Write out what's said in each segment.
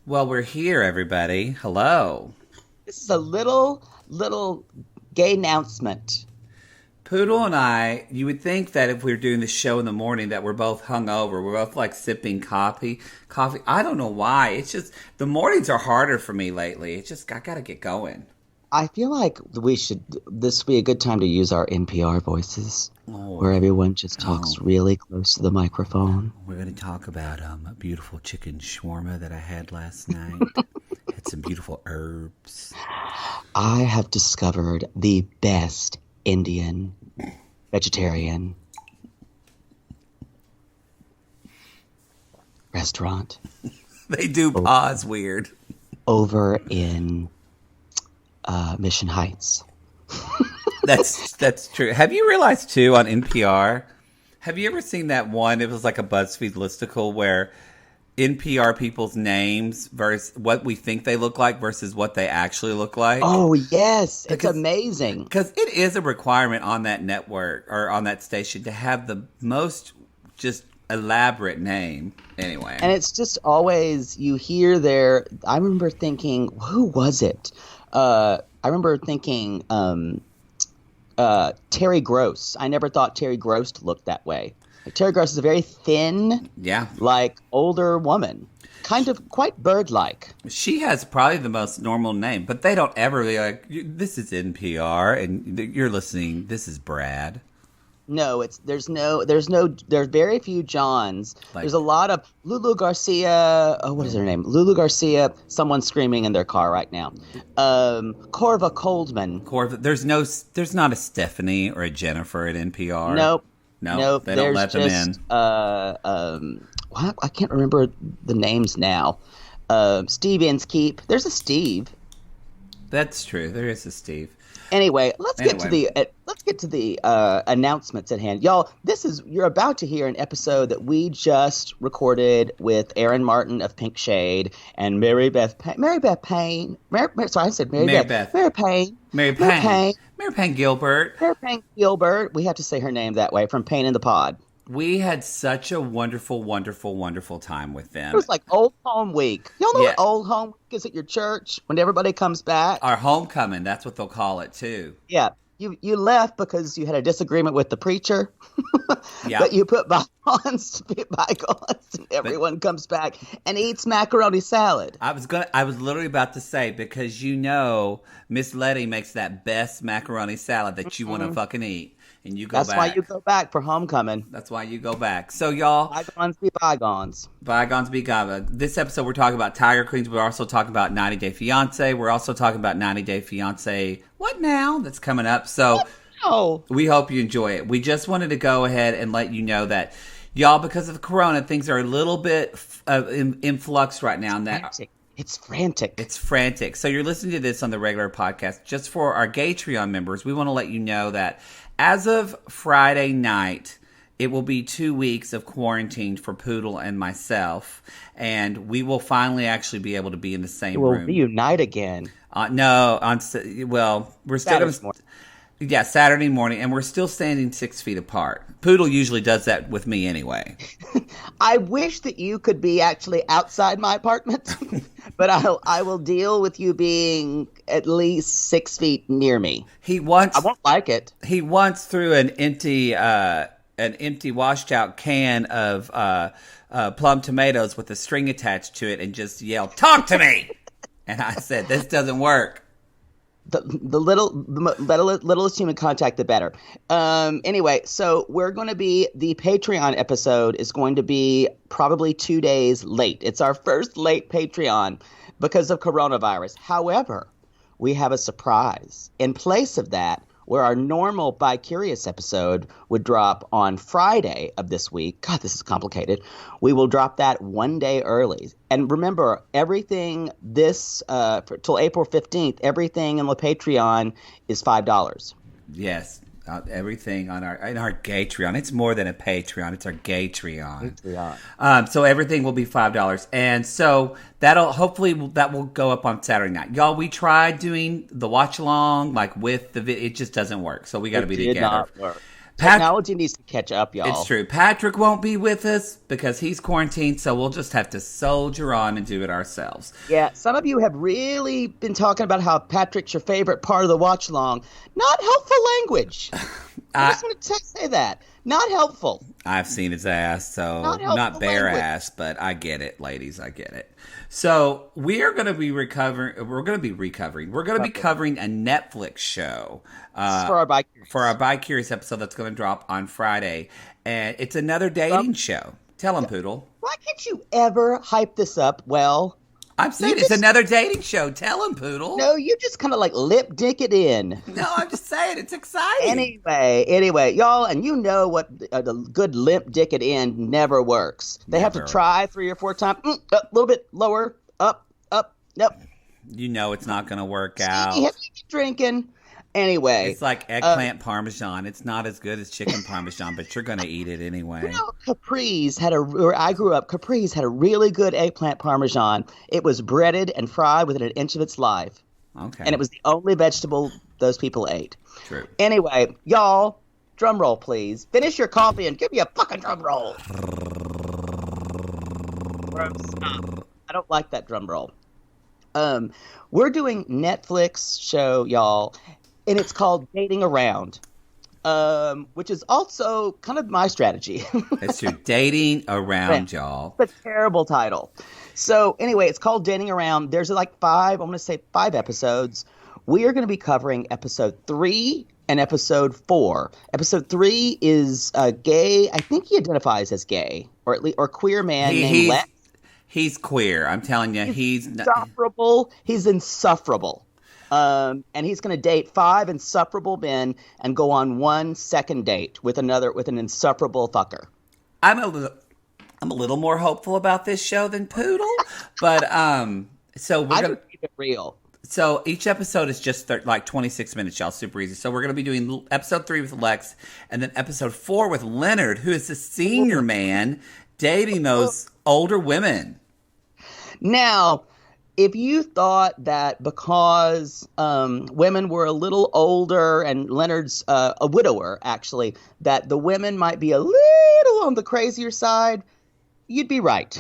Well, we're here, everybody. Hello. This is a little gay announcement. Poodle and I, you would think that if we were doing the show in the morning that we're both hungover. We're both like sipping coffee. I don't know why. It's just, the mornings are harder for me lately. It's just, I gotta get going. I feel like this would be a good time to use our NPR voices, where everyone just talks really close to the microphone. We're going to talk about a beautiful chicken shawarma that I had last night. Had some beautiful herbs. I have discovered the best Indian vegetarian restaurant. They do pause weird. Over in Mission Heights. That's true. Have you realized too on NPR? Have you ever seen that one? It was like a BuzzFeed listicle where NPR people's names versus what we think they look like versus what they actually look like. Oh yes, it's amazing. Because it is a requirement on that network or on that station to have the most just elaborate name. Anyway, and it's just always you hear their. I remember thinking, who was it? I remember thinking Terry Gross. I never thought Terry Gross looked that way. Like, Terry Gross is a very thin, like older woman, kind of quite bird-like. She has probably the most normal name, but they don't ever be like, "This is NPR," and you're listening. This is Brad. No, there's very few Johns. Like, there's a lot of Lulu Garcia. Oh, what is her name? Lulu Garcia. Someone's screaming in their car right now. Corva Coldman. There's not a Stephanie or a Jennifer at NPR. Nope. They don't let them in. I can't remember the names now. Steve Inskeep. There's a Steve. That's true. There is a Steve. Anyway, let's get to the announcements at hand, y'all. You're about to hear an episode that we just recorded with Aaron Martin of Pink Shade and Mary Beth Payne. Mary Payne Gilbert. We have to say her name that way, from Payne in the Pod. We had such a wonderful, wonderful, wonderful time with them. It was like Old Home Week. Y'all know what Old Home Week is at your church when everybody comes back? Our homecoming, that's what they'll call it too. Yeah. You left because you had a disagreement with the preacher. Yeah. But you put bygones to be bygones, and everyone comes back and eats macaroni salad. I was literally about to say, because Miss Letty makes that best macaroni salad that you want to fucking eat. And you go back. That's why you go back for homecoming. That's why you go back. So, y'all. Bygones be bygones. Bygones be bygones. This episode, we're talking about Tiger Queens. We're also talking about 90 Day Fiancé. We're also talking about 90 Day Fiancé What Now? That's coming up. So, we hope you enjoy it. We just wanted to go ahead and let you know that, y'all, because of the corona, things are a little bit in flux right now. It's frantic. It's frantic. So, you're listening to this on the regular podcast. Just for our Gaytreon members, we want to let you know that as of Friday night, it will be 2 weeks of quarantine for Poodle and myself, and we will finally actually be able to be in the same room. We'll reunite again. We're still going to... Yeah, Saturday morning, and we're still standing 6 feet apart. Poodle usually does that with me anyway. I wish that you could be actually outside my apartment, but I will deal with you being at least 6 feet near me. I won't like it. He once threw an empty washed out can of plum tomatoes with a string attached to it and just yelled, "Talk to me!" And I said, "This doesn't work." The littlest human contact, the better. Anyway, so the Patreon episode is going to be probably 2 days late. It's our first late Patreon because of coronavirus. However, we have a surprise. In place of that, where our normal Bi Curious episode would drop on Friday of this week. God, this is complicated. We will drop that 1 day early. And remember, everything till April 15th, everything in the Patreon is $5. Yes. Everything in our Gaytreon. It's more than a Patreon. It's our Gaytreon. So everything will be $5, and so that will go up on Saturday night. Y'all, we tried doing the watch along with the video. It just doesn't work. So we got to be together. Did not work. Technology needs to catch up, y'all. It's true. Patrick won't be with us because he's quarantined, so we'll just have to soldier on and do it ourselves. Yeah, some of you have really been talking about how Patrick's your favorite part of the watch-along. Not helpful language. I just want to say that. Not helpful. I've seen his ass, so not bare language. Ass, but I get it, ladies. I get it. So we're going to be recovering. We're going to be covering a Netflix show for our Bi-Curious episode that's going to drop on Friday, and it's another dating show. Tell him, Poodle. Why can't you ever hype this up? Well, I'm saying it's another dating show. Tell him, Poodle. No, you just kind of like lip dick it in. No, I'm just saying it's exciting. Anyway, y'all, and you know what the good lip dick it in never works. They have to try 3 or 4 times. A little bit lower, up, nope. You know it's not going to work out. Have you been drinking? Anyway. It's like eggplant parmesan. It's not as good as chicken parmesan, but you're going to eat it anyway. You know, where I grew up, Capri's had a really good eggplant parmesan. It was breaded and fried within an inch of its life. Okay. And it was the only vegetable those people ate. True. Anyway, y'all, drum roll, please. Finish your coffee and give me a fucking drum roll. I don't like that drum roll. We're doing Netflix show, y'all, and it's called Dating Around, which is also kind of my strategy. It's your Dating Around, y'all. It's a terrible title. So anyway, it's called Dating Around. There's like 5 episodes. We are going to be covering episode 3 and episode 4. Episode 3 is gay. I think he identifies as gay, or at least queer man named Lex. He's queer. I'm telling you, he's insufferable. He's insufferable. And he's going to date 5 insufferable men and go on 1 second date with an insufferable fucker. I'm a little more hopeful about this show than Poodle, but so we're going to keep it real. So each episode is just like 26 minutes, y'all. Super easy. So we're going to be doing episode 3 with Lex, and then episode 4 with Leonard, who is the senior man dating those older women. Now, if you thought that because women were a little older and Leonard's a widower, actually, that the women might be a little on the crazier side, you'd be right.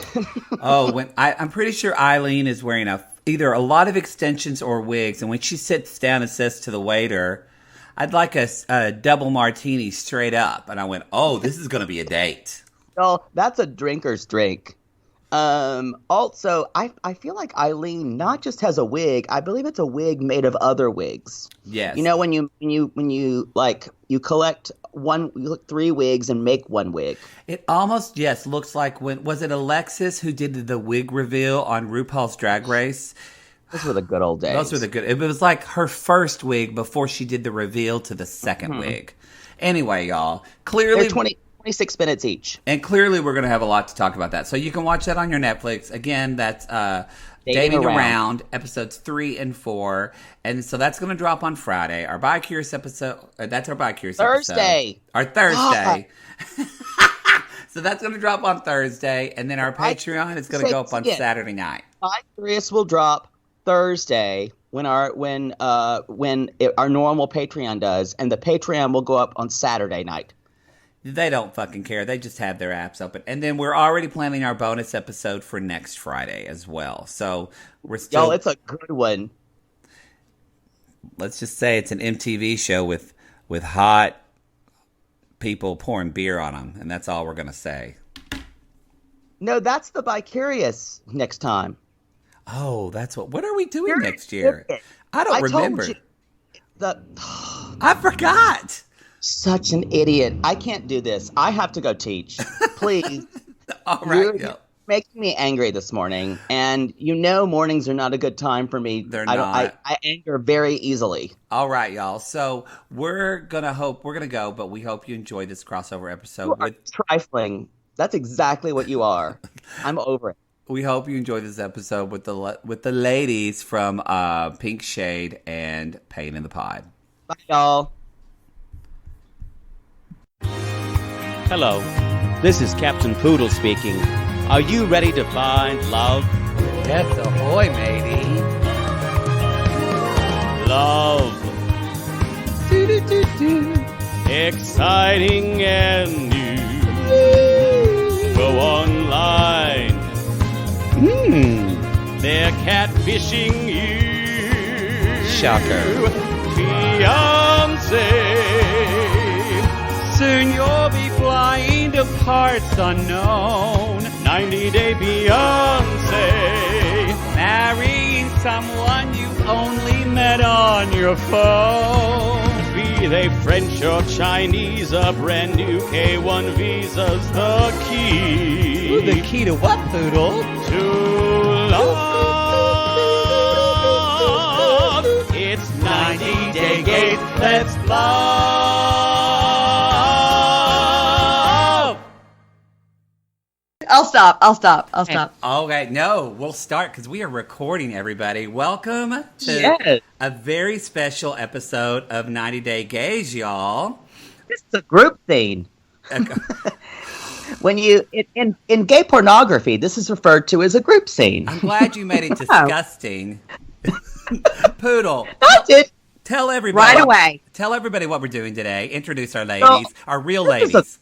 I'm pretty sure Eileen is wearing either a lot of extensions or wigs, and when she sits down and says to the waiter, "I'd like a double martini straight up," and I went, "Oh, this is going to be a date." Oh, that's a drinker's drink. Also, I feel like Eileen not just has a wig. I believe it's a wig made of other wigs. Yes. You know, when you like you collect 3 wigs and make 1 wig. It almost looks like was it Alexis who did the wig reveal on RuPaul's Drag Race? Those were the good old days. It was like her first wig before she did the reveal to the second wig. Anyway, y'all, clearly they're 26 minutes each. And clearly we're going to have a lot to talk about that. So you can watch that on your Netflix. Again, that's Dating Around, episodes 3 and 4. And so that's going to drop on Friday. Our Bi-Curious episode, that's our Bi-Curious Thursday. Our Thursday. So that's going to drop on Thursday. And then our Patreon is going to go up on Saturday night. Bi-Curious will drop Thursday when our normal Patreon does. And the Patreon will go up on Saturday night. They don't fucking care. They just have their apps open. And then we're already planning our bonus episode for next Friday as well. So we're still... Yo, it's a good one. Let's just say it's an MTV show with hot people pouring beer on them. And that's all we're going to say. No, that's the Bi-Curious next time. Oh, that's what are we doing next year? I don't remember. I forgot. Such an idiot. I can't do this. I have to go teach. Please. All right. You're making me angry this morning. And mornings are not a good time for me. They're not. I anger very easily. All right, y'all. So we're going to go, but we hope you enjoy this crossover episode. You are trifling. That's exactly what you are. I'm over it. We hope you enjoy this episode with the ladies from Pink Shade and Payne in the Pod. Bye, y'all. Hello, this is Captain Poodle speaking. Are you ready to find love? Yes, ahoy, matey. Love. Do-do-do-do. exciting and new. Go online. They're catfishing you. Shocker. Fiancé. Soon you'll be flying to parts unknown. 90-day Fiancé. Marrying someone you only met on your phone. Be they French or Chinese, a brand new K1 visa's the key. Ooh, the key to what, Poodle? To love. It's 90-day gays. Let's love. I'll stop. Okay, no, we'll start because we are recording, everybody. Welcome to a very special episode of 90 Day Gays, y'all. This is a group scene. When you in gay pornography, this is referred to as a group scene. I'm glad you made it disgusting. Poodle. I did. Tell everybody. Right away. Tell everybody what we're doing today. Introduce our ladies, our real ladies.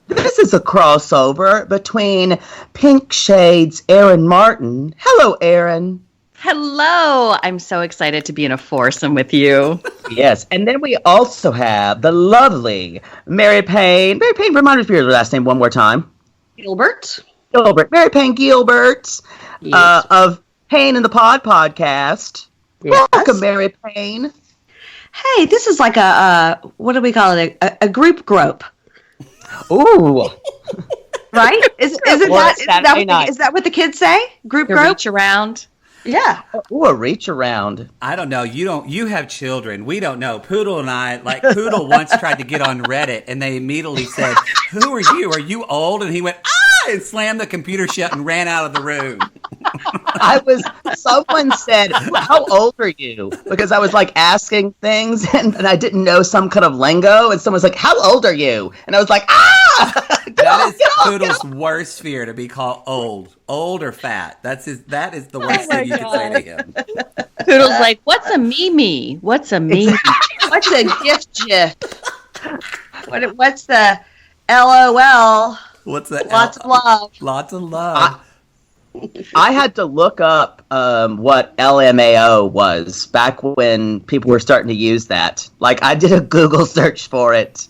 This is a crossover between Pink Shade's Erin Martin. Hello, Erin. Hello. I'm so excited to be in a foursome with you. Yes, and then we also have the lovely Mary Payne. Mary Payne, remind me of your last name one more time. Gilbert. Mary Payne Gilbert of Payne in the podcast. Yes. Welcome, Mary Payne. Hey, this is like what do we call it? A group grope. Ooh. Right? Is that what the kids say? Group grope? Reach around. Yeah. Ooh, a reach around. I don't know. You have children. We don't know. Poodle and I, Poodle once tried to get on Reddit and they immediately said, "Who are you? Are you old?" And he went, and slammed the computer shut and ran out of the room. Someone said, "How old are you?" Because I was asking things and I didn't know some kind of lingo. And someone's like, "How old are you?" And I was like, That is Poodle's worst fear, to be called old or fat. That is the worst thing you can say to him. Poodle's like, "What's a meme? What's a meme? What's a gif? What's the LOL? What's that? Lots of love. Lots of love." I had to look up what LMAO was back when people were starting to use that. I did a Google search for it.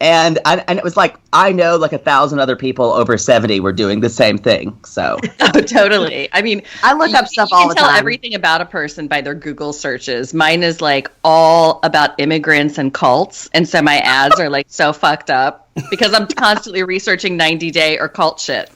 And it was I know 1,000 other people over 70 were doing the same thing. So Oh, totally. I mean, I look up stuff all the time. You can tell everything about a person by their Google searches. Mine is all about immigrants and cults, and so my ads are so fucked up because I'm constantly researching 90-day or cult shit.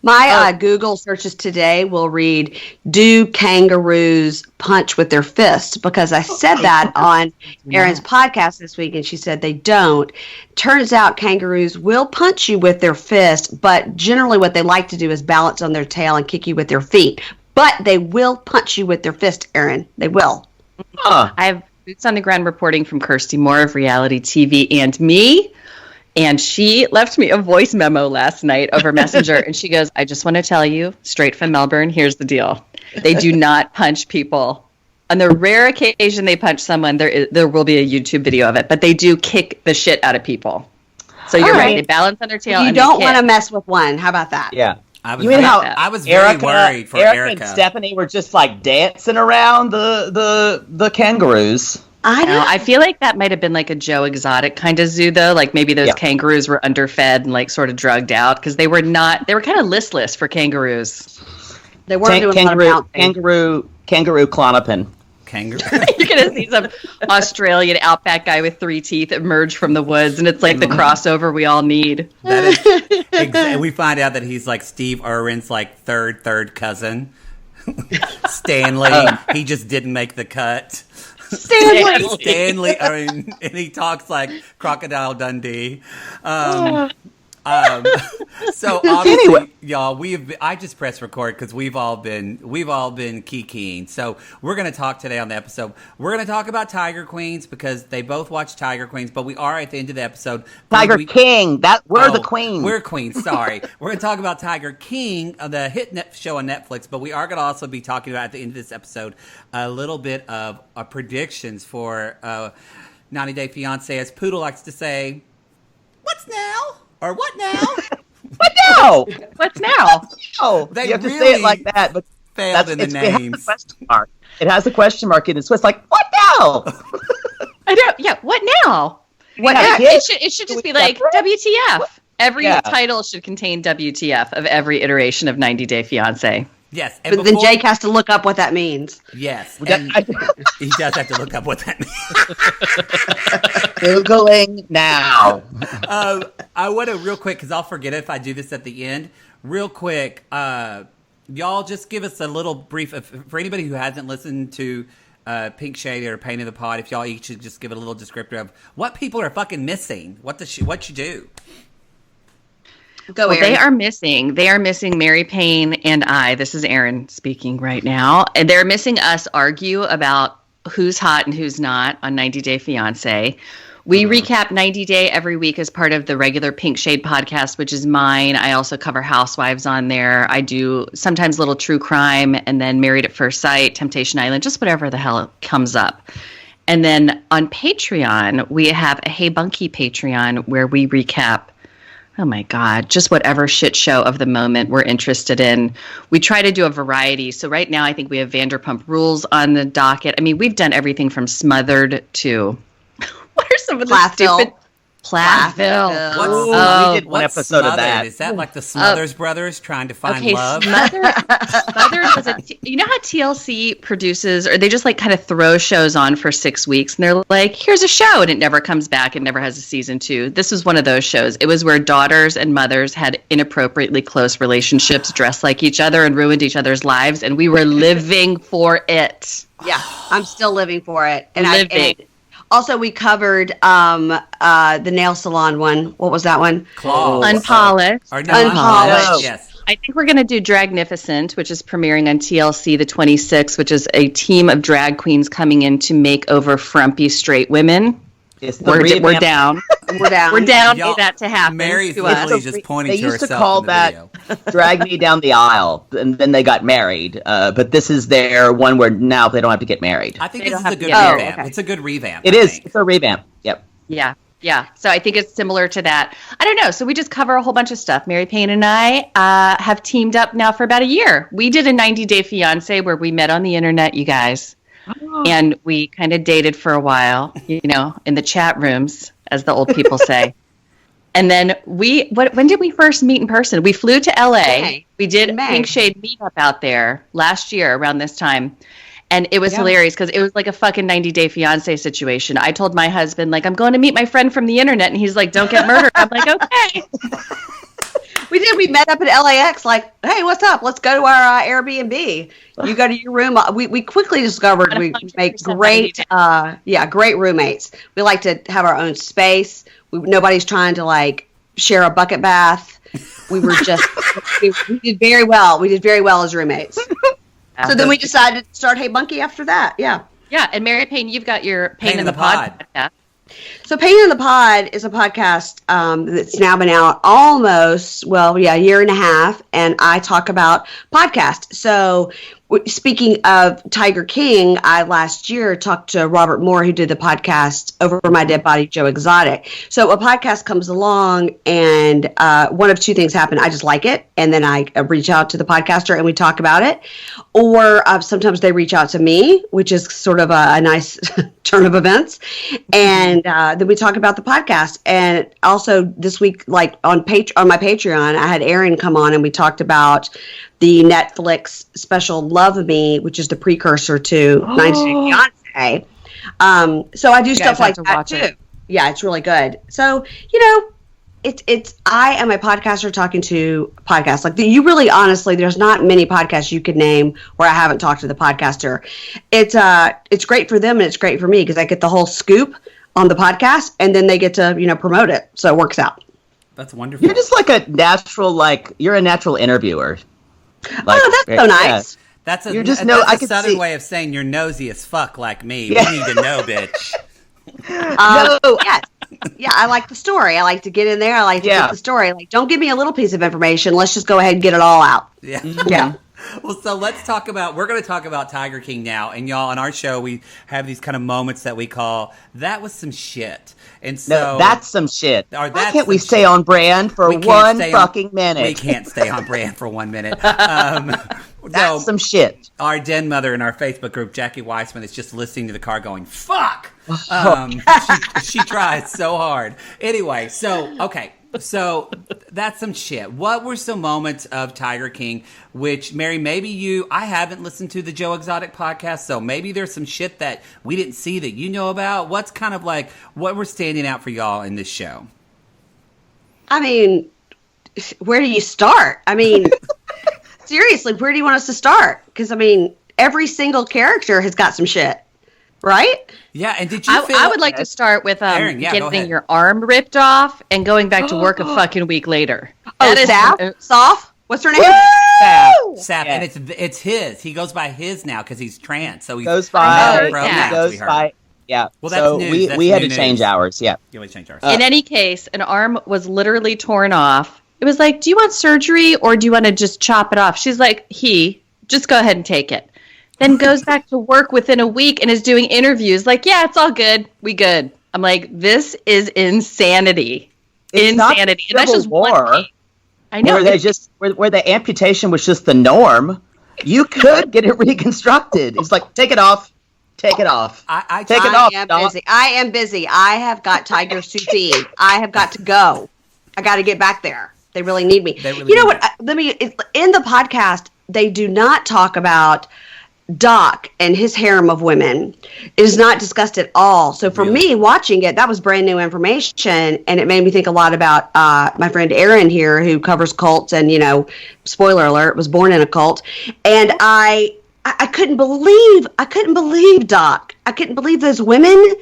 My Google searches today will read, "Do kangaroos punch with their fists?" Because I said that on Erin's podcast this week, and she said they don't. Turns out kangaroos will punch you with their fist, but generally what they like to do is balance on their tail and kick you with their feet. But they will punch you with their fist, Erin. They will. I have boots on the ground reporting from Kirsty Moore of Reality TV and me. And she left me a voice memo last night over Messenger. And she goes, "I just want to tell you, straight from Melbourne, here's the deal. They do not punch people. On the rare occasion they punch someone, there will be a YouTube video of it. But they do kick the shit out of people. So you're right. They balance on their tail. You don't want to mess with one. How about that? Yeah. I was very worried for Erica. And Stephanie were just dancing around the kangaroos. I know. I feel like that might have been a Joe Exotic kind of zoo, though. Maybe those kangaroos were underfed and sort of drugged out because they were kind of listless for kangaroos. They weren't doing a lot of kangaroo clonopin. Kangaroo. You're going to see some Australian outback guy with 3 teeth emerge from the woods, and it's the crossover we all need. That is, we find out that he's Steve Irwin's third cousin. Stanley. He just didn't make the cut. Stanley. And he talks like Crocodile Dundee. So obviously, anyway, y'all, I just pressed record because we've all been kikiing. So we're going to talk today on the episode. We're going to talk about Tiger Queens because they both watch Tiger Queens, but we are at the end of the episode. King. We're the queen. We're queens. Sorry, we're going to talk about Tiger King, the hit show on Netflix. But we are going to also be talking about at the end of this episode a little bit of predictions for 90 Day Fiancé, as Poodle likes to say, what's now? Or what now? What now? What's now? Oh, They you have to really say it like that, but failed in the it has a names. question mark. It has a question mark in it, so it's like, what now? I don't. Yeah. What now? What Yeah, now? it should just be like WTF. Every title should contain WTF of every iteration of 90 Day Fiancé. Yes. And But then Jake has to look up what that means. Yes. And he does have to look up what that means. Googling now. I want to real quick, because I'll forget it if I do this at the end. Real quick, y'all just give us a little brief, for anybody who hasn't listened to Pink Shady or Payne in the Pod, if y'all each should just give it a little descriptor of what people are fucking missing. What you do. Go, Well, Erin. they are missing Mary Payne and I. This is Erin speaking right now. And they're missing us argue about who's hot and who's not on 90 Day Fiancé. We recap 90 Day every week as part of the regular Pink Shade podcast, which is mine. I also cover Housewives on there. I do sometimes little true crime, and then Married at First Sight, Temptation Island, just whatever the hell comes up. And then on Patreon, we have a Hey Bunky Patreon where we recap, oh my God, just whatever shit show of the moment we're interested in. We try to do a variety. So right now I think we have Vanderpump Rules on the docket. I mean, we've done everything from Smothered to what are some of the stupid Plathville. We did one episode of that. Is that like the Smothers Brothers trying to find love? Smothered was you know how TLC produces, or they just like kind of throw shows on for 6 weeks and they're like, here's a show, and it never comes back. It never has a season 2. This was one of those shows. It was where daughters and mothers had inappropriately close relationships, dressed like each other, and ruined each other's lives, and we were living for it. Yeah, I'm still living for it. And also, we covered the nail salon one. What was that one? Claws. Unpolished. Unpolished. Yes. I think we're going to do Dragnificent, which is premiering on TLC the 26th, which is a team of drag queens coming in to make over frumpy straight women. We're down. We're down for that to happen. Mary's to us. literally just pointing to herself. They used to call that Drag Me Down the Aisle, and then they got married. But this is their one where now they don't have to get married. I think this is a good revamp. Okay. It's a good revamp. It is. It's a revamp. Yep. Yeah. So I think it's similar to that. I don't know. So we just cover a whole bunch of stuff. Mary Payne and I have teamed up now for about a year. We did a 90 Day Fiancé where we met on the internet, you guys. And we kind of dated for a while, in the chat rooms, as the old people say. And then when did we first meet in person? We flew to LA. May. We did May. Pink Shade meetup out there last year around this time. And it was hilarious because it was like a fucking 90 Day Fiancé situation. I told my husband, like, I'm going to meet my friend from the internet. And he's like, don't get murdered. I'm like, okay. We did. We met up at LAX like, hey, what's up? Let's go to our Airbnb. You go to your room. We quickly discovered we make great roommates. We like to have our own space. Nobody's trying to like share a bucket bath. We were just, we did very well. We did very well as roommates. So then we decided to start Hey Bunky after that. Yeah. Yeah. And Mary Payne, you've got your Payne in the Pod podcast. So Payne in the Pod is a podcast that's now been out almost, a year and a half, and I talk about podcasts. So speaking of Tiger King, I last year talked to Robert Moore, who did the podcast Over My Dead Body, Joe Exotic. So a podcast comes along, and one of two things happen. I just like it, and then I reach out to the podcaster, and we talk about it. Or sometimes they reach out to me, which is sort of a nice turn of events. And then we talk about the podcast. And also this week, like on my Patreon, I had Erin come on, and we talked about the Netflix special Love Me, which is the precursor to 90 Day Fiancé. So I do stuff like that too. Yeah, it's really good. So, I am a podcaster talking to podcasts. Like you really, honestly, there's not many podcasts you could name where I haven't talked to the podcaster. It's great for them and it's great for me because I get the whole scoop on the podcast and then they get to, promote it. So it works out. That's wonderful. You're just like a natural interviewer. Like, oh, that's so nice. Yeah. That's a southern way of saying you're nosy as fuck like me. Yeah. We need to know, bitch. Yes. Yeah, I like the story. I like to get in there. I like to get the story. Like, don't give me a little piece of information. Let's just go ahead and get it all out. Yeah. Yeah. Well, so we're going to talk about Tiger King now. And y'all, on our show, we have these kind of moments that we call, that was some shit. And so. No, that's some shit. Why can't we stay on brand for one fucking minute? We can't stay on brand for 1 minute. That's some shit. Our den mother in our Facebook group, Jackie Weissman, is just listening to the car going, fuck! She tries so hard. Anyway, so that's some shit. What were some moments of Tiger King, which, Mary, I haven't listened to the Joe Exotic podcast, so maybe there's some shit that we didn't see that you know about. What's kind of like, what were standing out for y'all in this show? I mean, where do you start? I mean, seriously, where do you want us to start? Because, I mean, every single character has got some shit, right? Yeah, and did you I would like to start with Erin, getting your arm ripped off and going back to work a fucking week later. Soph? What's her name? Sap, yeah. And it's his. He goes by his now because he's trans. So he goes by. Yeah. Well, that's so news. we had to change ours. Yeah. We change ours. In any case, an arm was literally torn off. It was like, do you want surgery or do you want to just chop it off? She's like, just go ahead and take it. Then goes back to work within a week and is doing interviews like, yeah, it's all good. We good. I'm like, this is insanity. It's insanity. Not and that's just war, one case. I know. Where the amputation was just the norm. You could get it reconstructed. It's like, take it off. Take it off. I am busy. I have got tigers to feed. I have got to go. I got to get back there. They really need me. You know what? In the podcast, they do not talk about Doc and his harem of women. It is not discussed at all. So for me, watching it, that was brand new information, and it made me think a lot about my friend Erin here, who covers cults, and spoiler alert, was born in a cult, and I couldn't believe Doc. I couldn't believe those women.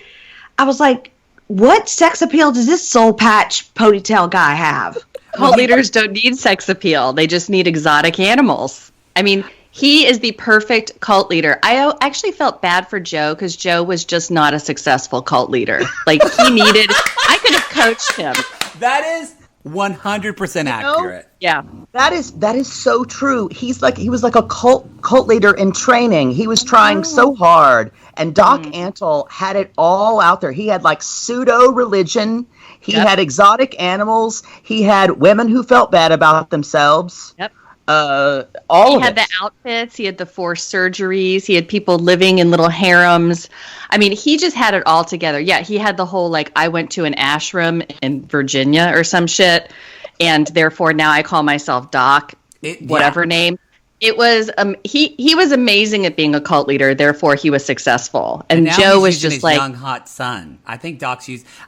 I was like, what sex appeal does this soul patch ponytail guy have? Cult leaders don't need sex appeal. They just need exotic animals. I mean, he is the perfect cult leader. I actually felt bad for Joe because Joe was just not a successful cult leader. Like, I could have coached him. That is 100% accurate. Yeah. That is so true. He was like a cult leader in training. He was trying so hard. And Doc Antle had it all out there. He had like pseudo religion. He had exotic animals. He had women who felt bad about themselves. Yep. He had the outfits, he had the forced surgeries, he had people living in little harems. I mean, he just had it all together. Yeah, he had the whole, like, I went to an ashram in Virginia or some shit, and therefore now I call myself Doc, name. It was, he was amazing at being a cult leader, therefore he was successful. And Joe was just like, young, hot son. I think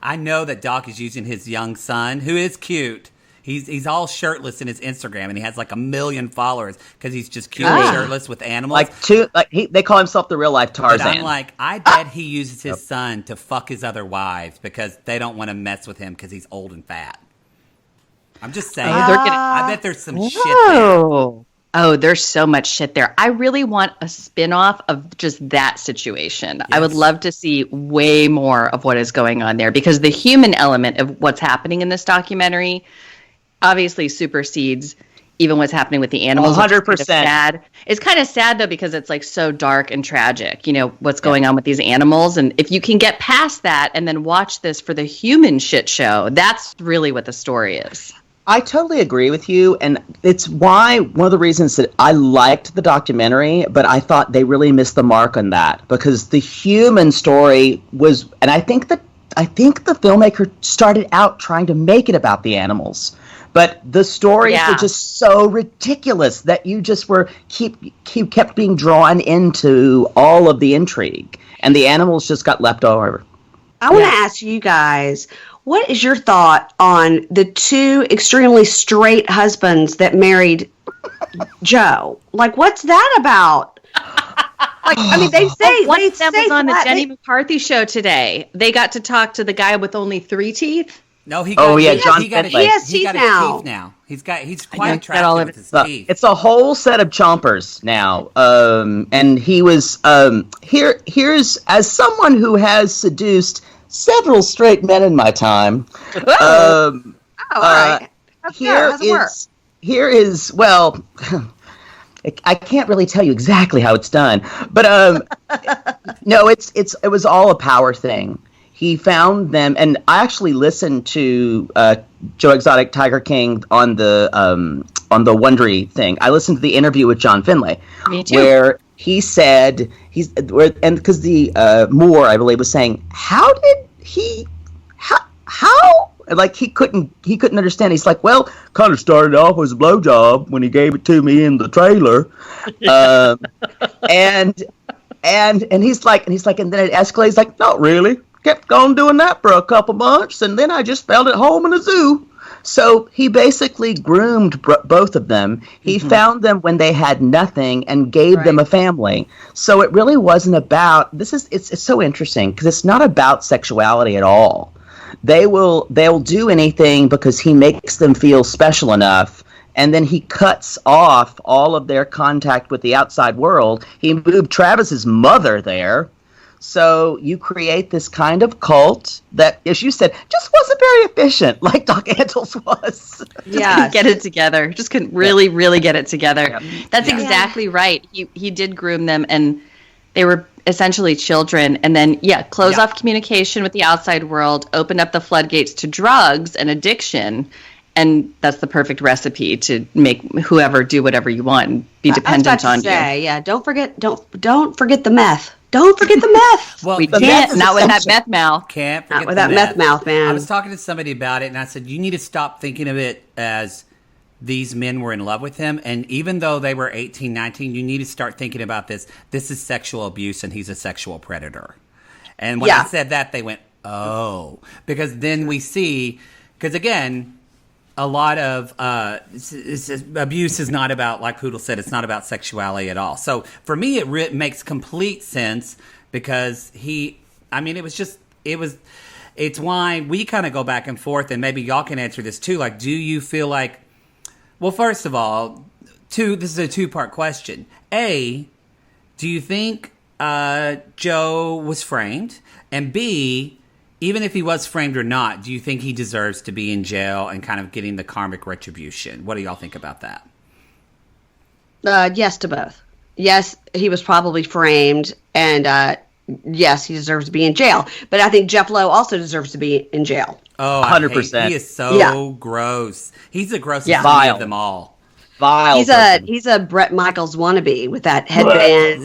I know that Doc is using his young son, who is cute. He's all shirtless in his Instagram, and he has like 1 million followers because he's just cute and shirtless with animals. They call himself the real life Tarzan. But I'm like, I bet he uses his son to fuck his other wives because they don't want to mess with him because he's old and fat. I'm just saying. I bet there's some shit there. Oh, there's so much shit there. I really want a spin-off of just that situation. Yes. I would love to see way more of what is going on there because the human element of what's happening in this documentary obviously supersedes even what's happening with the animals. 100%. It's kind of sad, though, because it's like so dark and tragic, what's going on with these animals. And if you can get past that and then watch this for the human shit show, that's really what the story is. I totally agree with you. And it's one of the reasons that I liked the documentary, but I thought they really missed the mark on that because the human story was, and I think the filmmaker started out trying to make it about the animals. But the stories were just so ridiculous that you just kept being drawn into all of the intrigue, and the animals just got left over. I want to ask you guys, what is your thought on the two extremely straight husbands that married Joe? Like, what's that about? Like, I mean, they say one of them was on the Jenny McCarthy show today. They got to talk to the guy with only 3 teeth. No, he has teeth now. He's quite attractive with his teeth. It's a whole set of chompers now. And he was here's as someone who has seduced several straight men in my time. All right. Here is well, I can't really tell you exactly how it's done, but no, it was all a power thing. He found them, and I actually listened to Joe Exotic, Tiger King on the Wondery thing. I listened to the interview with John Finlay, where he said because the Moore, I believe, was saying, how like he couldn't understand. He's like, well, kind of started off as a blowjob when he gave it to me in the trailer, and he's like, and then it escalates. He's like, not really. Kept on doing that for a couple months, and then I just felt at home in a zoo. So he basically groomed both of them. He found them when they had nothing and gave them a family. So it really wasn't about it's so interesting because it's not about sexuality at all. They'll do anything because he makes them feel special enough, and then he cuts off all of their contact with the outside world. He moved Travis's mother there. So you create this kind of cult that, as you said, just wasn't very efficient, like Doc Antles was. Couldn't get it together. Just couldn't really get it together. That's exactly right. He did groom them, and they were essentially children. And then, close off communication with the outside world, open up the floodgates to drugs and addiction. And that's the perfect recipe to make whoever do whatever you want and be dependent on you. Yeah, don't forget the meth. Don't forget the meth. Well, we can't. Not with that meth mouth. Can't forget not with that meth mouth, man. I was talking to somebody about it, and I said, you need to stop thinking of it as these men were in love with him. And even though they were 18, 19, you need to start thinking about this. This is sexual abuse, and he's a sexual predator. And when I said that, they went, oh. Because then we see, because again, a lot of abuse is not about, like Poodle said, it's not about sexuality at all. So for me, it makes complete sense because it's why we kind of go back and forth, and maybe y'all can answer this too. Like, do you feel like, well, first of all, this is a two-part question. A, do you think Joe was framed? And B, even if he was framed or not, do you think he deserves to be in jail and kind of getting the karmic retribution? What do y'all think about that? Yes to both. Yes, he was probably framed, and yes, he deserves to be in jail. But I think Jeff Lowe also deserves to be in jail. Oh, 100%. He is so gross. He's the grossest of them all. He's a Bret Michaels wannabe with that headband,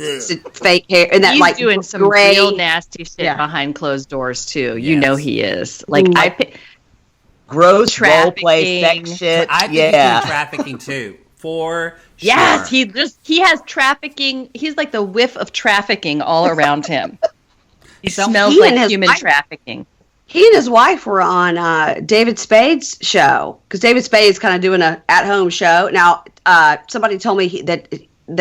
fake hair, and that he's doing some real nasty shit behind closed doors too. You know he is. Like gross role play sex shit. I think he's doing trafficking too. For yes, sure. he has trafficking. He's like the whiff of trafficking all around him. He smells like human trafficking. He and his wife were on David Spade's show because David Spade's kind of doing an at-home show. Now, somebody told me that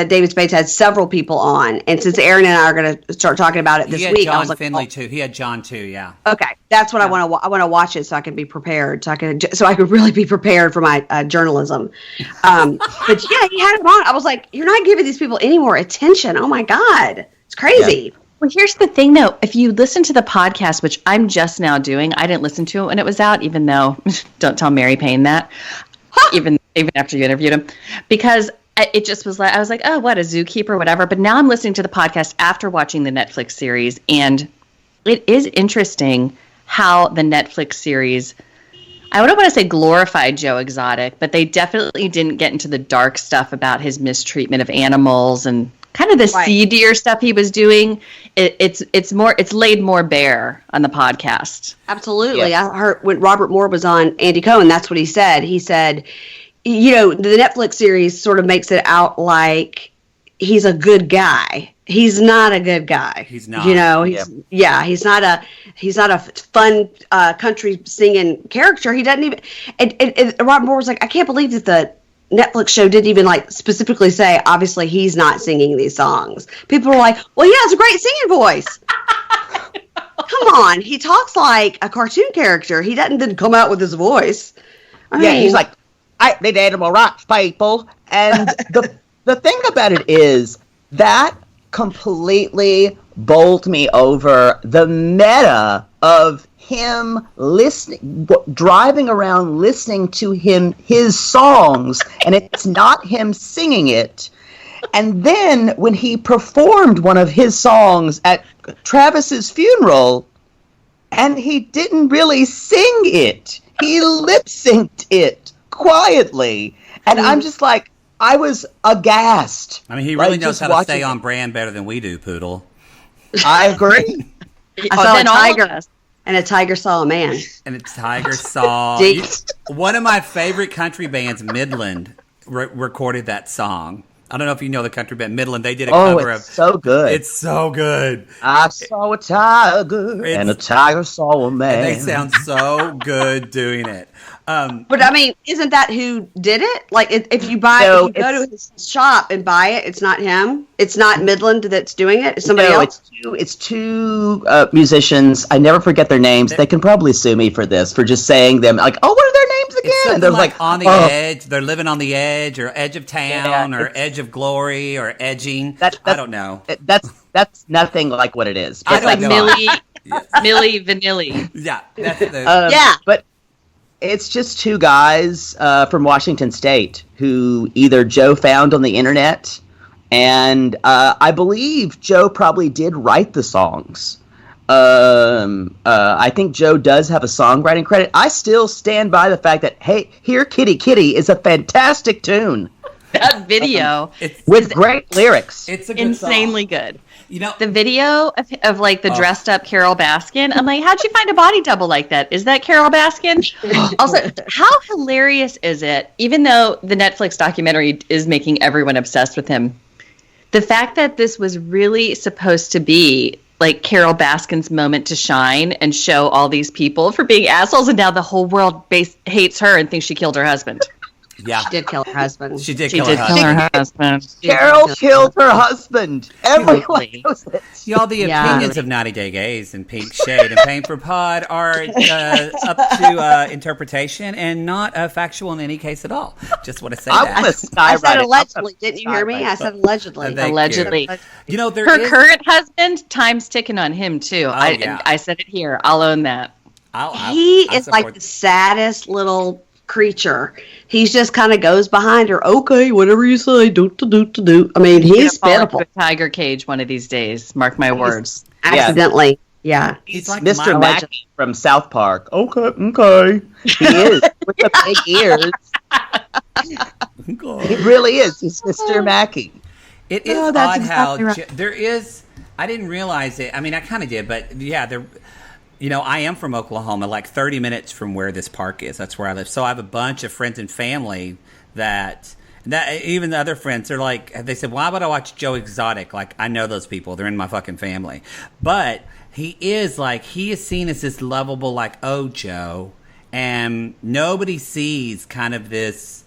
David Spade had several people on, and since Erin and I are going to start talking about it this week, John I was like, Finley too. He had John too. Yeah. Okay, that's what I want to. I want to watch it so I can be prepared, so I could really be prepared for my journalism. But yeah, he had him on. I was like, you're not giving these people any more attention. Oh my God, it's crazy. Yeah. Well, here's the thing, though. If you listen to the podcast, which I'm just now doing, I didn't listen to it when it was out, even though, don't tell Mary Payne that, even after you interviewed him, because it just was like, I was like, oh, what, a zookeeper, whatever. But now I'm listening to the podcast after watching the Netflix series, and it is interesting how the Netflix series, I don't want to say glorified Joe Exotic, but they definitely didn't get into the dark stuff about his mistreatment of animals and kind of the seedier stuff he was doing. It's laid more bare on the podcast. Absolutely. Yeah. I heard when Robert Moore was on Andy Cohen, that's what he said. He said, the Netflix series sort of makes it out like he's a good guy. He's not a good guy. He's not. He's not a fun country singing character. He doesn't even. And Robert Moore was like, I can't believe that the Netflix show didn't even specifically say, obviously he's not singing these songs. People were like, well, he has a great singing voice. Come on. He talks like a cartoon character. He didn't come out with his voice. I mean, he's like, I need animal rights, people. And the thing about it is that completely bowled me over the meta of him driving around listening to his songs, and it's not him singing it. And then when he performed one of his songs at Travis's funeral, and he didn't really sing it, he lip-synced it quietly. And I'm just like, I was aghast. I mean, he really knows how to stay on brand better than we do, Poodle. I agree. I saw a tiger, and a tiger saw a man. And a tiger saw... One of my favorite country bands, Midland, recorded that song. I don't know if you know the country band Midland. They did a cover of... so good. It's so good. I saw a tiger, and a tiger saw a man. And they sound so good doing it. But I mean, isn't that who did it? Like, if you go to his shop and buy it, it's not him. It's not Midland that's doing it. It's somebody else. It's two musicians. I never forget their names. They can probably sue me for this, for just saying them. Like, oh, what are their names again? And they're like on the edge. They're living on the edge, or edge of town, or edge of glory, or edging. I don't know. That's nothing like what it is. It's like Millie Vanilli. Yeah, that's but. It's just two guys from Washington State who either Joe found on the internet, and I believe Joe probably did write the songs. I think Joe does have a songwriting credit. I still stand by the fact that, hey, Here Kitty Kitty is a fantastic tune. That video with great lyrics. It's a good insanely song. Good. You know, the video of like the dressed up Carol Baskin. I'm like, how'd you find a body double like that? Is that Carol Baskin? Also, how hilarious is it? Even though the Netflix documentary is making everyone obsessed with him, the fact that this was really supposed to be like Carol Baskin's moment to shine and show all these people for being assholes, and now the whole world hates her and thinks she killed her husband. Yeah. She did kill her husband. She did kill her husband. Carol killed her husband. Everyone knows it. Y'all, the opinions of 90 Day Gays and Pink Shade and Payne for Pod are up to interpretation and not factual in any case at all. Just want to say that. I said allegedly. Didn't you hear me? I said allegedly. Allegedly. You know, her current husband, time's ticking on him, too. I said it here. I'll own that. He is like the saddest little creature. He just kind of goes behind her. Okay, whatever you say. Do. I mean, he's pitiful. Tiger cage one of these days. Mark my words. Accidentally, yeah. He's like Mr. Mackey from South Park. Okay. He is with the big ears. He really is. He's Mr. Mackey. It is odd how there is. I didn't realize it. I mean, I kind of did, but yeah, there. You know, I am from Oklahoma, like 30 minutes from where this park is. That's where I live. So I have a bunch of friends and family that even the other friends, they're like, they said, why would I watch Joe Exotic? Like, I know those people. They're in my fucking family. But he is seen as this lovable, like, oh, Joe. And nobody sees kind of this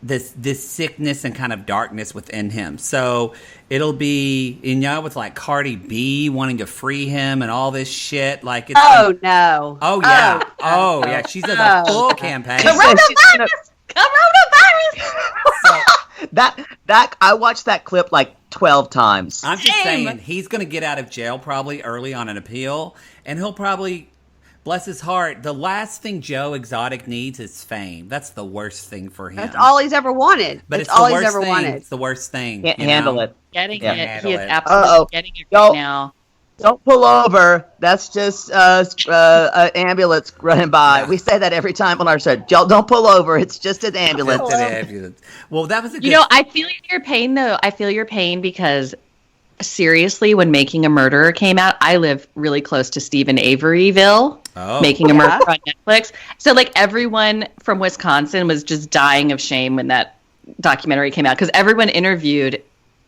sickness and kind of darkness within him. So it'll be, you know, with like Cardi B wanting to free him and all this shit. Like, it's no. Oh yeah. Oh yeah. She's in a full campaign. Coronavirus. So, that I watched that clip like 12 times. I'm just saying he's going to get out of jail probably early on an appeal, and he'll probably, bless his heart, the last thing Joe Exotic needs is fame. That's the worst thing for him. That's all he's ever wanted. But it's all he's ever wanted. wanted. It's the worst thing. Can't handle it. He is absolutely getting it right now. Don't pull over. That's just an ambulance running by. Yeah. We say that every time on our show. Don't pull over. It's just an ambulance. It's an ambulance. Well, that was a good... You know, I feel your pain, though. I feel your pain because... Seriously, when Making a Murderer came out, I live really close to Stephen Averyville, Making a Murderer on Netflix. So, like, everyone from Wisconsin was just dying of shame when that documentary came out because everyone interviewed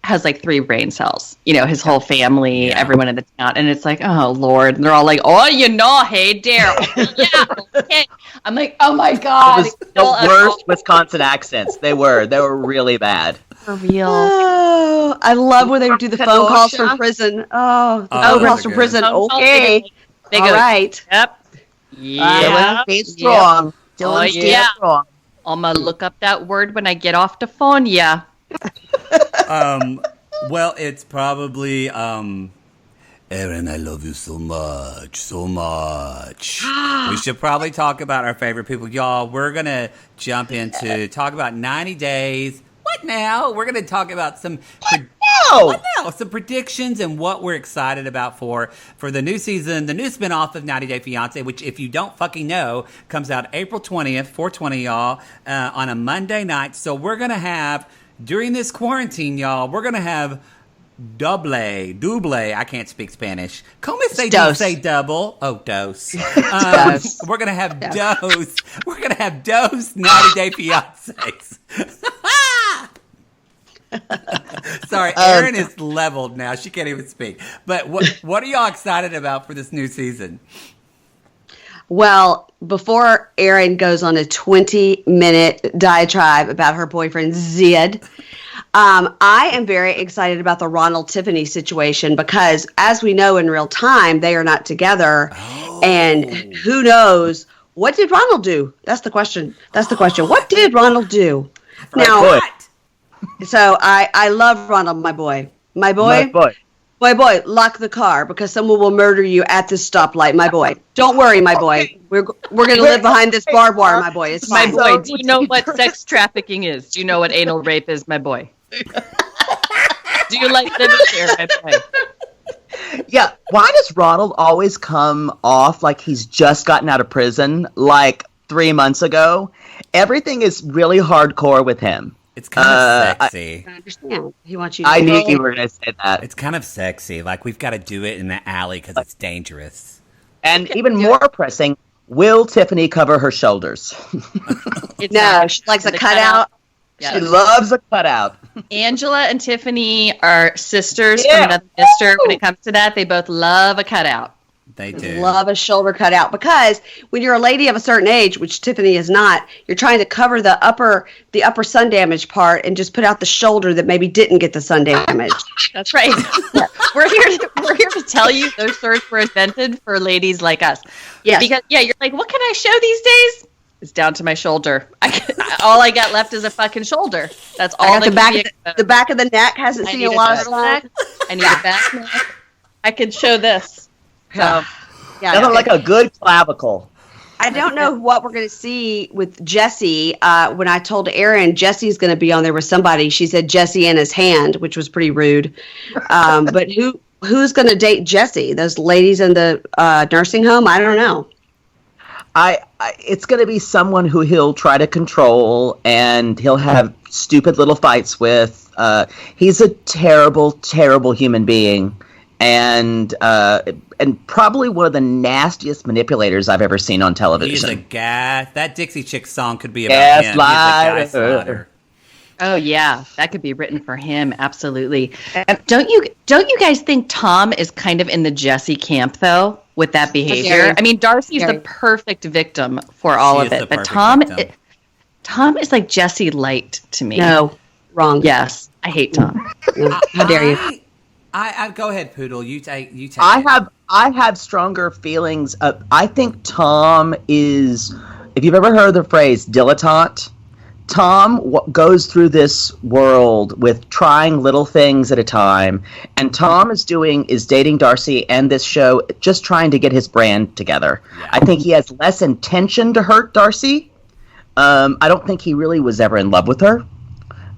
has, like, 3 brain cells. You know, his whole family, everyone in the town. And it's like, oh, Lord. And they're all like, oh, you know, hey, there. Yeah, okay. I'm like, oh, my God. It was the worst Wisconsin accents. They were really bad. For real. Oh, I love when they would do the phone calls from prison. Oh, phone calls from prison. Okay. They go, all right. Yep. Yeah. Stay strong. Dylan, stay strong. I'm going to look up that word when I get off the phone. Yeah. Well, it's probably, Erin, I love you so much, so much. We should probably talk about our favorite people. Y'all, we're going to jump into talk about 90 Days. What What now? We're going to talk about some some predictions and what we're excited about for the new season, the new spinoff of 90 Day Fiancé, which, if you don't fucking know, comes out April 20th, 4/20, y'all, on a Monday night. So we're going to have, during this quarantine, y'all, we're going to have double, I can't speak Spanish. Como say double? Oh, dos. We're going to have dos. We're going to have dos 90 Day Fiancés. Sorry, Erin is leveled now. She can't even speak. But what are y'all excited about for this new season? Well, before Erin goes on a 20-minute diatribe about her boyfriend, Zed, I am very excited about the Ronald Tiffany situation because, as we know in real time, they are not together. Oh. And who knows, what did Ronald do? That's the question. What did Ronald do? Now, so I love Ronald, my boy. Boy, lock the car because someone will murder you at this stoplight, my boy. Don't worry, my boy. We're going to live behind this barbed wire, my boy. It's fine. My boy, do you know what sex trafficking is? Do you know what anal rape is, my boy? Do you like living here, my boy? Yeah, why does Ronald always come off like he's just gotten out of prison like 3 months ago? Everything is really hardcore with him. It's kind of sexy. I understand. He wants you to I knew you were going to say that. It's kind of sexy. Like, we've got to do it in the alley because it's dangerous. And even more pressing, will Tiffany cover her shoulders? No, she likes a cutout. Yes. She loves a cutout. Angela and Tiffany are sisters from another mister. When it comes to that, they both love a cutout. They do. Love a shoulder cutout because when you're a lady of a certain age, which Tiffany is not, you're trying to cover the upper sun damage part and just put out the shoulder that maybe didn't get the sun damage. That's right. Yeah. We're here to tell you those shirts were invented for ladies like us. Yeah. Because you're like, what can I show these days? It's down to my shoulder. All I got left is a fucking shoulder. That's all. The back of the neck hasn't seen a lot of sun. I need a back neck. I can show this. So, Nothing like a good clavicle. I don't know what we're going to see with Jesse. When I told Erin Jesse's going to be on there with somebody, she said Jesse and his hand, which was pretty rude. But who's going to date Jesse? Those ladies in the nursing home? I don't know. It's going to be someone who he'll try to control, and he'll have stupid little fights with. He's a terrible, terrible human being. And probably one of the nastiest manipulators I've ever seen on television. He's a that Dixie Chicks song could be about him. He's a gaslighter. Oh yeah, that could be written for him. Absolutely. Don't you guys think Tom is kind of in the Jesse camp though with that behavior? I mean, Darcy's the perfect victim for all of it, but Tom is like Jesse light to me. No, wrong. Yes, I hate Tom. How dare you? I go ahead, Poodle. You take. I have stronger feelings. I think Tom is. If you've ever heard the phrase dilettante, Tom goes through this world with trying little things at a time, and Tom is dating Darcy and this show just trying to get his brand together. Yeah. I think he has less intention to hurt Darcy. I don't think he really was ever in love with her.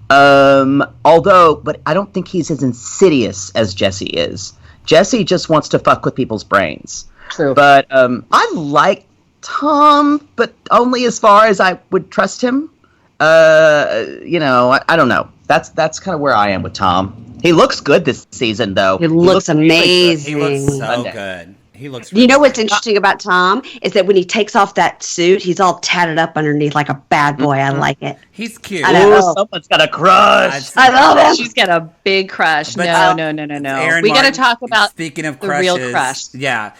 But I don't think he's as insidious as Jesse is. Jesse just wants to fuck with people's brains. True. But I like Tom, but only as far as I would trust him. I don't know. That's kind of where I am with Tom. He looks good this season, though. He looks amazing. He looks so good. He looks. You know what's interesting about Tom is that when he takes off that suit, he's all tatted up underneath like a bad boy. I like it. He's cute. Someone's got a crush. I love him. She's got a big crush. But, no. Aaron We got to talk about speaking of the crushes, real crush. Yeah,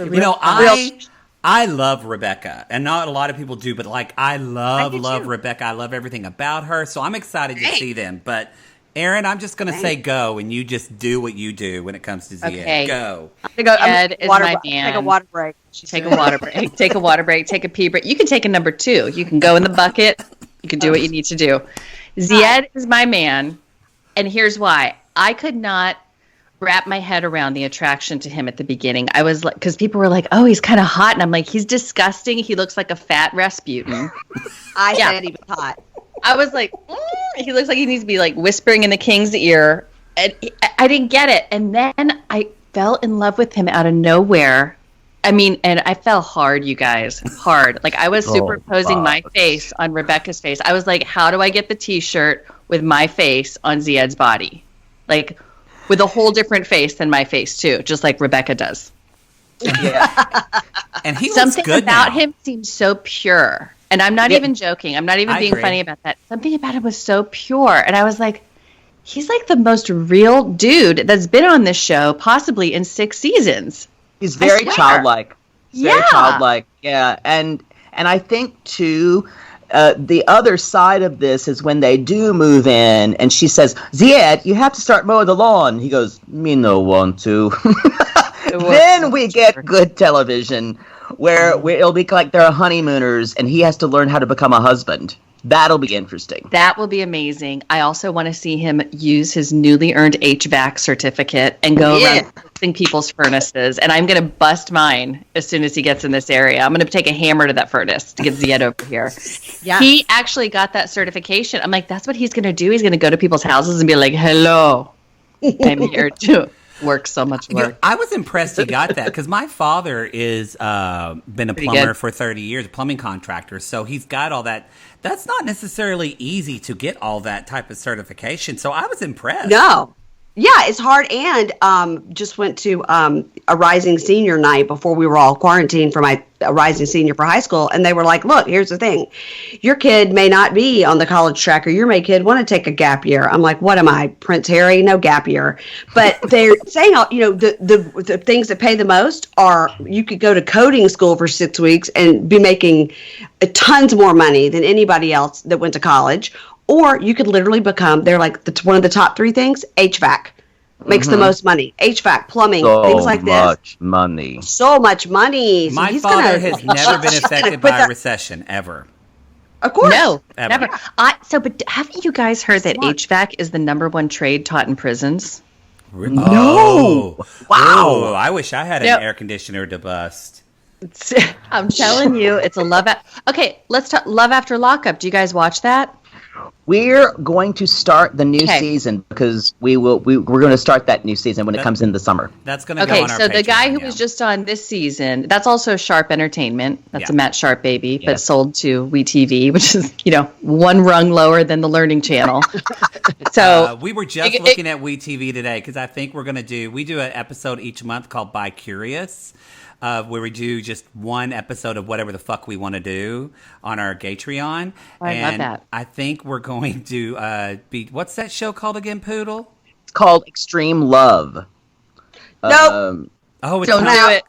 I love Rebecca, and not a lot of people do, but I love Rebecca. I love everything about her, so I'm excited to see them. But Erin, I'm just going to say go, and you just do what you do when it comes to Zia. Okay. Go. Ed is my man. Take a water break. Take a water break. Take a pee break. You can take a number 2. You can go in the bucket. You can do what you need to do. Zied is my man, and here's why. I could not wrap my head around the attraction to him at the beginning. I was like, because people were like, oh, he's kind of hot. And I'm like, he's disgusting. He looks like a fat Rasputin. I said he was hot. I was like, he looks like he needs to be like whispering in the king's ear. And I didn't get it. And then I fell in love with him out of nowhere. I mean, and I fell hard, you guys, hard. Like I was superimposing my face on Rebecca's face. I was like, how do I get the T-shirt with my face on Zied's body? Like with a whole different face than my face too, just like Rebecca does. Yeah. And he Something good about now. him seems so pure. And I'm not even joking. I'm not even being funny about that. Something about him was so pure. And I was like, he's like the most real dude that's been on this show, possibly in 6 seasons. He's very childlike. Very childlike. Yeah. And I think too, the other side of this is when they do move in and she says, Zied, you have to start mowing the lawn. He goes, me no want to. Then we get good television where it'll be like they're honeymooners and he has to learn how to become a husband. That'll be interesting. That will be amazing. I also want to see him use his newly earned HVAC certificate and go around fixing people's furnaces. And I'm going to bust mine as soon as he gets in this area. I'm going to take a hammer to that furnace to get Zied over here. Yeah. He actually got that certification. I'm like, that's what he's going to do. He's going to go to people's houses and be like, hello, I'm here to work so much work. You know, I was impressed he got that because my father is been a plumber for 30 years, a plumbing contractor. So he's got all that. That's not necessarily easy to get all that type of certification. So I was impressed. No. Yeah, it's hard. And just went to a Rising Senior night before we were all quarantined for my Rising Senior for high school. And they were like, look, here's the thing. Your kid may not be on the college track or your kid want to take a gap year. I'm like, what am I, Prince Harry? No gap year. But they're saying, the things that pay the most are you could go to coding school for 6 weeks and be making tons more money than anybody else that went to college. Or you could literally become, they're like, one of the top 3 things, HVAC. Makes the most money. HVAC, plumbing, things like this. So much money. So much money. So my father has never been affected by a recession, ever. Of course. No, never. But haven't you guys heard that HVAC is the #1 trade taught in prisons? No. Wow. Oh, I wish I had an air conditioner to bust. I'm telling you, it's a love. Okay, let's talk Love After Lockup. Do you guys watch that? We're going to start the new season because we're going to start that new season when it comes in the summer. That's going to go on our so the guy who was just on this season, that's also Sharp Entertainment. That's a Matt Sharp baby, but sold to WeTV, which is, one rung lower than the Learning Channel. So we were just looking at WeTV today because I think we do an episode each month called By Curious. Where we do just one episode of whatever the fuck we want to do on our Gatreon. I love that. I think we're going to what's that show called again, Poodle? It's called Extreme Love. Nope. Don't do it.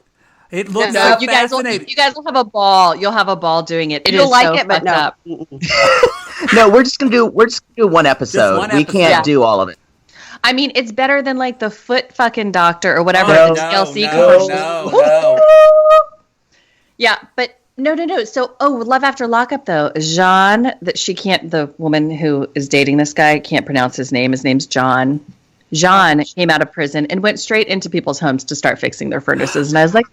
It looks so fascinating. You guys will have a ball. You'll have a ball doing it. You'll like it, but no. Up. No, we're just gonna do one episode. We can't do all of it. I mean, it's better than like the foot fucking doctor or whatever TLC commercials. No. Yeah, but no. So, Love After Lockup though, Jean, the woman who is dating this guy can't pronounce his name. His name's John. Jean came out of prison and went straight into people's homes to start fixing their furnaces, and I was like,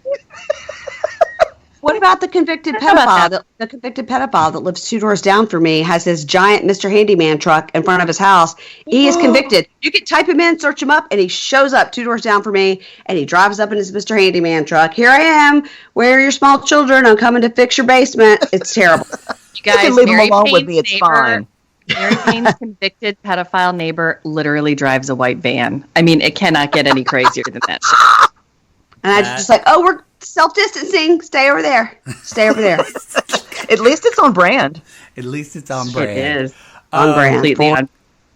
what about the convicted pedophile? The convicted pedophile that lives 2 doors down from me has his giant Mr. Handyman truck in front of his house. He is convicted. You can type him in, search him up, and he shows up 2 doors down from me, and he drives up in his Mr. Handyman truck. Here I am. Where are your small children? I'm coming to fix your basement. It's terrible. You guys, can leave him alone with me. It's fine. Mary Payne's convicted pedophile neighbor literally drives a white van. I mean, it cannot get any crazier than that shit. And I just like, we're self-distancing. Stay over there. At least it's on brand. At least it's on brand. It is on brand. Completely on.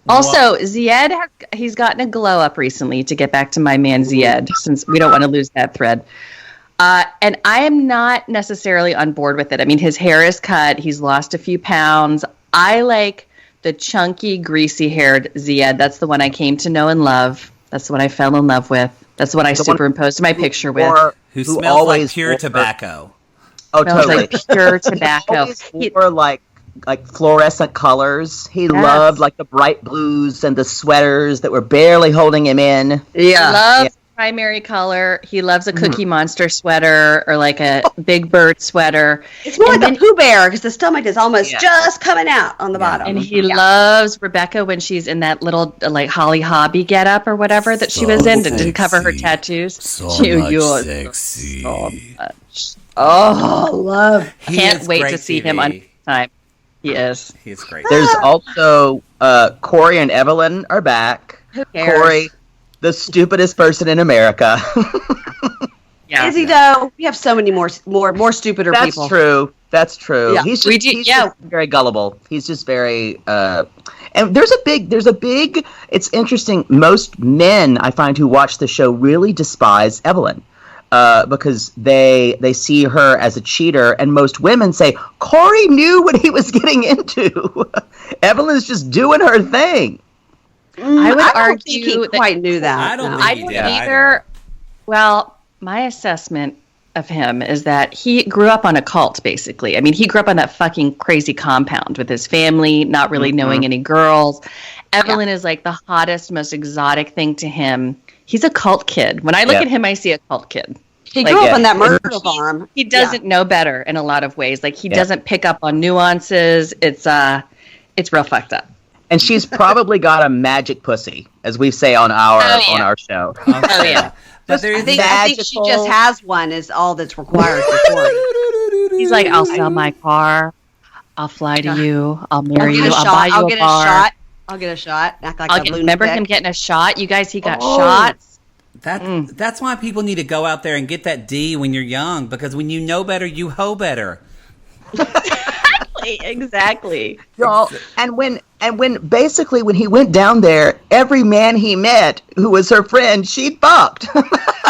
Also, Zied he's gotten a glow up recently, to get back to my man Zied, since we don't want to lose that thread. And I am not necessarily on board with it. I mean, his hair is cut. He's lost a few pounds. I like the chunky, greasy-haired Zied. That's the one I came to know and love. That's the one I fell in love with. That's what I superimposed my picture with. Who smells like pure tobacco. Oh, totally. Like pure tobacco. He wore like fluorescent colors. He loved like the bright blues and the sweaters that were barely holding him in. Yeah. Loves primary color. He loves a Cookie Monster sweater or like a Big Bird sweater. It's more like a Pooh Bear because the stomach is almost just coming out on the bottom. And he loves Rebecca when she's in that little like Holly Hobby getup or whatever that she was in that didn't cover her tattoos. So much sexy. So much. Oh, love. Can't wait to see him on time. He is. He's great. There's also Corey and Evelyn are back. Who cares? Corey, the stupidest person in America. Is he though? We have so many more stupider people. That's true. Yeah. He's just very gullible. He's just very and there's a big it's interesting. Most men I find who watch the show really despise Evelyn. Because they see her as a cheater, and most women say Corey knew what he was getting into. Evelyn's just doing her thing. I would think argue he quite knew that. I don't think he did either. Well, my assessment of him is that he grew up on a cult, basically. I mean, he grew up on that fucking crazy compound with his family, not really knowing any girls. Evelyn is like the hottest, most exotic thing to him. He's a cult kid. When I look at him, I see a cult kid. He grew up on that murder farm. He doesn't know better in a lot of ways. Like he doesn't pick up on nuances. It's real fucked up. And she's probably got a magic pussy, as we say on our show. Oh yeah. But I think she just has one is all that's required for Corey. He's like, I'll sell my car. I'll fly to you. I'll marry you. I'll buy you a bar. I'll get a shot. Act like remember him getting a shot? You guys, he got shots. That's why people need to go out there and get that D when you're young, because when you know better, you hoe better. Exactly. Y'all, and when basically when he went down there, every man he met who was her friend, she fucked.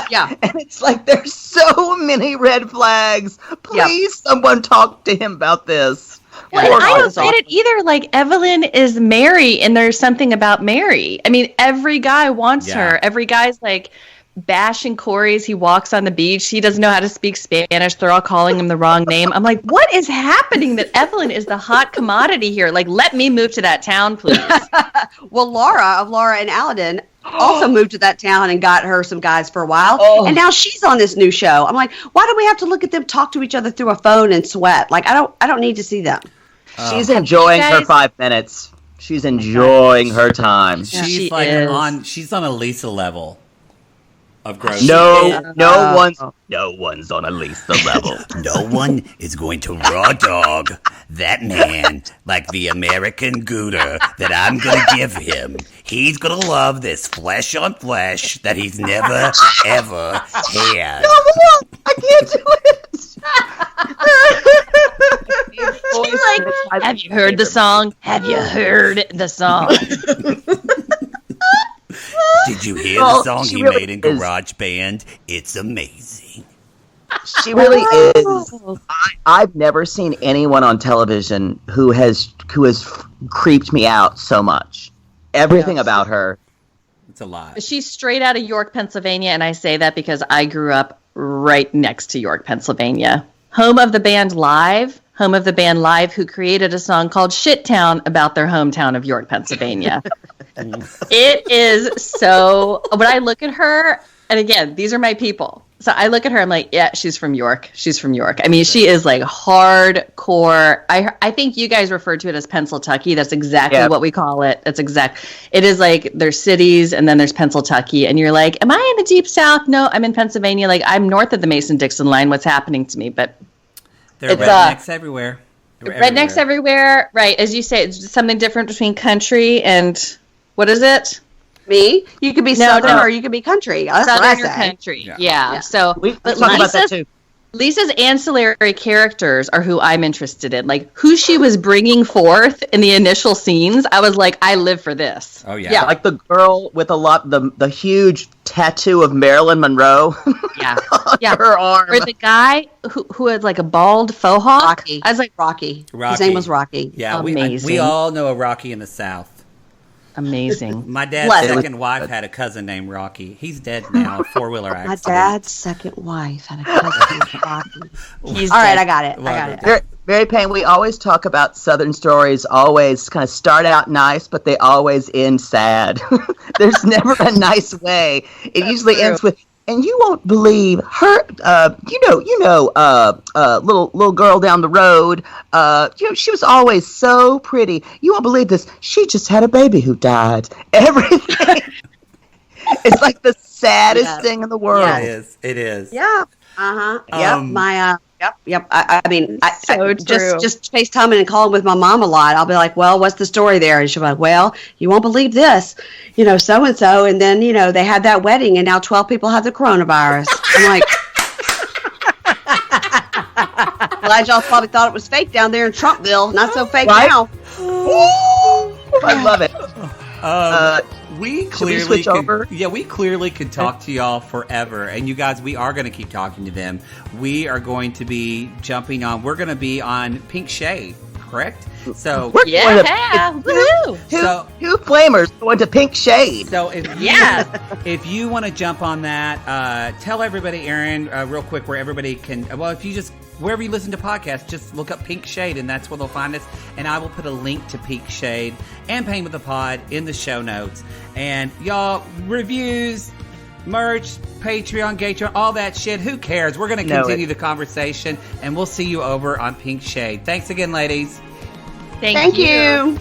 Yeah. And it's like there's so many red flags. Please someone talk to him about this. Well, I don't get it either. Like, Evelyn is Mary, and there's something about Mary. I mean, every guy wants her. Every guy's like bashing Corey as he walks on the beach. He doesn't know how to speak Spanish. They're all calling him the wrong name. I'm like, what is happening that Evelyn is the hot commodity here? Like, let me move to that town, please. Well, Laura and Aladdin also moved to that town and got her some guys for a while. And now she's on this new show. I'm like, why do we have to look at them talk to each other through a phone and sweat? Like, I don't need to see them. She's enjoying her 5 minutes. She's enjoying her time. She's she's on a Lisa level of gross. No one's on a Lisa level. No one is going to raw dog that man like the American Gouda that I'm going to give him. He's going to love this flesh on flesh that he's never, ever had. No, I can't do it. Like, have you heard the song? Have you heard the song? Did you hear the song he really made in GarageBand? It's amazing. She really is. I've never seen anyone on television who has creeped me out so much. Everything about her. It's a lot. She's straight out of York, Pennsylvania, and I say that because I grew up right next to York, Pennsylvania. Home of the band Live, who created a song called Shit Town about their hometown of York, Pennsylvania. It is so, when I look at her, and again, these are my people. So I look at her, I'm like, yeah, she's from York. I mean, she is like hardcore. I think you guys refer to it as Pennsyltucky. That's exactly what we call it. It is like there's cities and then there's Pennsyltucky. And you're like, am I in the deep south? No, I'm in Pennsylvania. Like, I'm north of the Mason-Dixon line. What's happening to me? But there are rednecks everywhere. Rednecks everywhere. Right. As you say, it's something different between country and, what is it? Me? You could be Southern or you could be country. That's Southern or country. Yeah. So, but talk about that too. Lisa's ancillary characters are who I'm interested in. Like, who she was bringing forth in the initial scenes, I was like, I live for this. Oh, yeah. Yeah, like the girl with the huge tattoo of Marilyn Monroe on her arm. Or the guy who had like a bald faux hawk. Rocky. I was like, Rocky. His name was Rocky. Yeah, we all know a Rocky in the South. Amazing. My dad's second wife had a cousin named Rocky. He's dead now. Four-wheeler accident. My dad's second wife had a cousin named Rocky. He's all right. I got it. Mary Payne, we always talk about Southern stories always kind of start out nice, but they always end sad. There's never a nice way. It usually ends with, and you won't believe her, little girl down the road, she was always so pretty. You won't believe this. She just had a baby who died. Everything. It's like the saddest thing in the world. Yes. It is. Yeah. Yep. I mean, So true. just FaceTiming and calling with my mom a lot. I'll be like, well, what's the story there? And she'll be like, well, you won't believe this, so-and-so. And then, they had that wedding and now 12 people have the coronavirus. I'm like, glad y'all probably thought it was fake down there in Trumpville. Not so fake now. I love it. We clearly switch over? Yeah, we clearly could talk to y'all forever. And you guys, we are going to keep talking to them. We are going to be jumping on. We're going to be on Pink Shade, correct? So Woohoo! Two flamers going to Pink Shade. So if you want to jump on that, tell everybody, Erin, real quick, where everybody can. Well, if you just wherever you listen to podcasts, just look up Pink Shade, and that's where they'll find us. And I will put a link to Pink Shade and Payne with the Pod in the show notes. And y'all, reviews, merch, Patreon, Gatron, all that shit. Who cares? We're going to continue the conversation, and we'll see you over on Pink Shade. Thanks again, ladies. Thank you.